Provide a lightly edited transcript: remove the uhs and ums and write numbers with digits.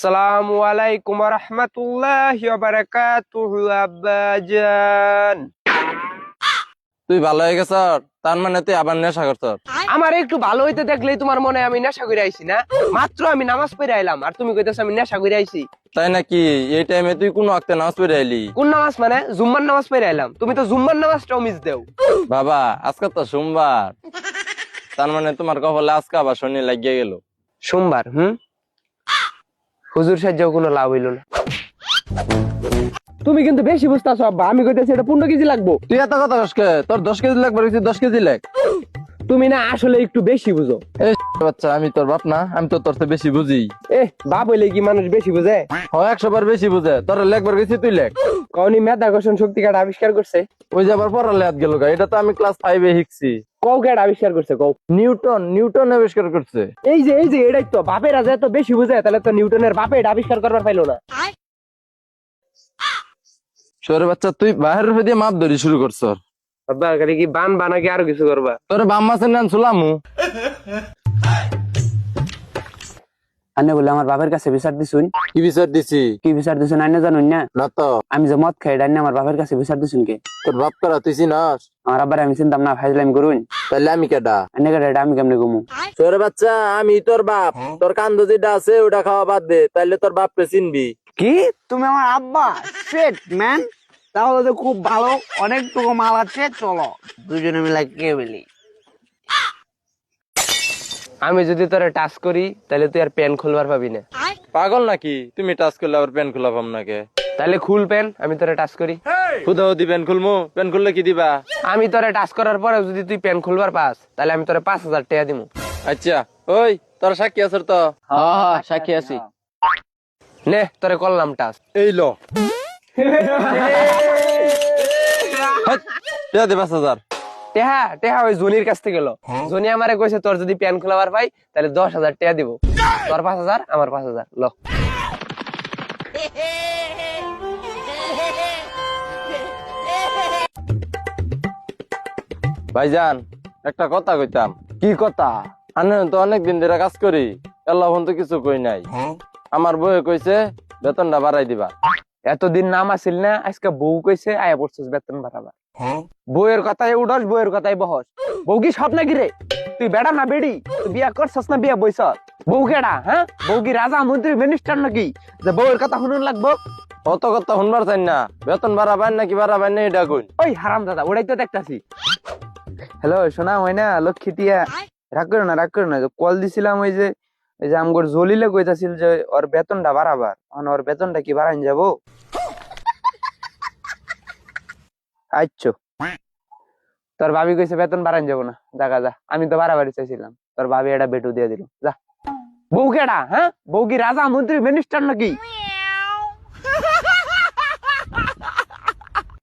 আসসালামু আলাইকুম ওয়া রাহমাতুল্লাহি ওয়া বারাকাতুহু আব্বাজান। তুই ভালো হয়ে গেছ, তার মানে তুই আবার নেশা করছ? আমার একটু ভালো হইতে দেখলেই তোমার মনে হয় আমি নেশা করে আইছি না? মাত্র আমি নামাজ পড়ে আইলাম আর তুমি কইতেছ আমি নেশা করে আইছি। তাই নাকি? এই টাইমে তুই কোন ওয়াক্তে নামাজ পড়ে আইলি? কোন নামাজ মানে? জুম্মার নামাজ পড়ে আইলাম। তুমি তো জুম্মার নামাজটাও মিস দেও। বাবা, আজকে তো সোমবার, তার মানে তোমার কপালে আজকে আবার শনি লাগিয়ে গেল। সোমবার? হুজুর সাহায্যেও কোনো লাভ হইল না। তুমি কিন্তু বেশি বুঝতেছো আব্বা, আমি কইতেছি এটা 15 কেজি লাগবো। তুই এত কথা কসকে? তোর 10 কেজি লাগবে, 10 কেজি লেখ। তুমি না আসলে একটু বেশি বুঝো। এই বাচ্চা, আমি তোর বাপ না? আমি তো তোর থেকে বেশি বুঝি। বাপ হইলে কি মানুষ বেশি বুঝে? 100 বার বেশি বুঝে। তোর লেখবার গেছি, তুই লেখ। কওনি মাধ্যাকর্ষণ শক্তি কাটা আবিষ্কার করছে? ওই যে আবার পড়ালে হাত গেল গা, এটা তো আমি ক্লাস 5 এ শিখছি। কও কেডা আবিষ্কার করছে কও? নিউটন আবিষ্কার করছে। এই যে এটাই তো বাপের আজ এত বেশি বুঝে, তাহলে তো নিউটনের বাপে এটা আবিষ্কার করবার পাইলো না। সরে বাচ্চা, তুই বাহিরের হয়ে দিয়ে মাপ ধরি শুরু করছ। বাবা খালি কি বান বানাকে আরো কিছু করবা? তোর বাম মাসের নাম সুলামু। আন্নে বলে আমার বাপের কাছে বিচার দিছুন। কি বিচার দিছি? কি বিচার দিছুন আন্নে জানুন না? না তো। আমি যে মদ খাই ডান্নে আমার বাপের কাছে বিচার দিছুন কে? তোর বাপ করা তুই চিনস? আমার আব্বার আমি চিন্তাম না, ফাইজলামি করুন। তাহলে আমি কেডা? আন্নে কাটা এটা আমি কেমনে কমু? তোর বাচ্চা, আমি তোর বাপ। তোর কান্দ যেটা আছে ওটা খাওয়া বাদ দে, তাইলে তোর বাপকে চিনবি। কি তুমি আমার আব্বা? শিট ম্যান, তাহলে তো খুব ভালো, অনেকটুকু মাল আছে, চলো দুজনে মিলে কে বলি। আমি যদি তোরে টাচ করি তাহলে তুই আর প্যান খুলবার পাবি না। পাগল নাকি? তুমি টাচ করলে আবার প্যান খোলা পাম নাকি? তাহলে খুল প্যান, আমি তোরে টাচ করি। খুদাও দি প্যান খুলমু? প্যান খুললে কি দিবা? আমি তোরে টাচ করার পরে যদি তুই প্যান খুলবার পাস তাহলে আমি তোরে 5,000 টাকা দিমু। আচ্ছা, ওই তোর সাক্ষী আছে তো? হ্যাঁ সাক্ষী আছি। নে তোরে করলাম টাচ। এই লো দে 5,000। টেহা টেহা ওই জনির কাছ থেকে গেল। জনি আমারে কইছে তোর যদি প্যান খোলাবার পাই তাহলে 10,000 টাকা দিব। তোর 5,000 আমার 5,000 ল। ভাইজান, একটা কথা কইতাম। কি কথা? আমি তো অনেকদিন ধরে কাজ করি, আল্লাহ তো কিছু কই নাই। আমার বউয়ে কইছে বেতনটা বাড়াই দিবা। এতদিন নাম আসিল না, আজকে বউ কইছে আয়া পড়ছিস বেতন বাড়াবার। বউয়ের কথায় উঠস, বউয়ের কথায় বহস। বউ কি সব নাকি রে? তুই বেড়া না বেড়ি? তুই বিয়া করছস না বিয়া বইছ? বউ কেডা? বউ কি রাজা মন্ত্রী মিনিস্টার নাকি যে বউয়ের কথা শুনুন লাগবো? অত কথা শুনবার চাই না। বেতন বাড়াবেন নাকি বাড়াবেন না এটা কই। ওই হারাম দাদা, ওটাই তো দেখতাছি। হ্যালো শোনা হয় না লক্ষ্মী টিয়া, রাগ করো না রাগ করো না। কল দিছিলাম ওই যে আমগর জলিলে কইতাছিল যে ওর বেতনটা বাড়াবার। ওর বেতনটা কি বাড়াইন যাবো? আচ্ছা, তোর ভাবি কইছে বেতন বাড়াইন যাবো না। জাগা যা, আমি তো বাড়াবাড়ি চাইছিলাম, তোর ভাবি এটা বেটু দিয়ে দিল। যা। বউ কেডা? বউ কি রাজা মন্ত্রী মিনিস্টার নাকি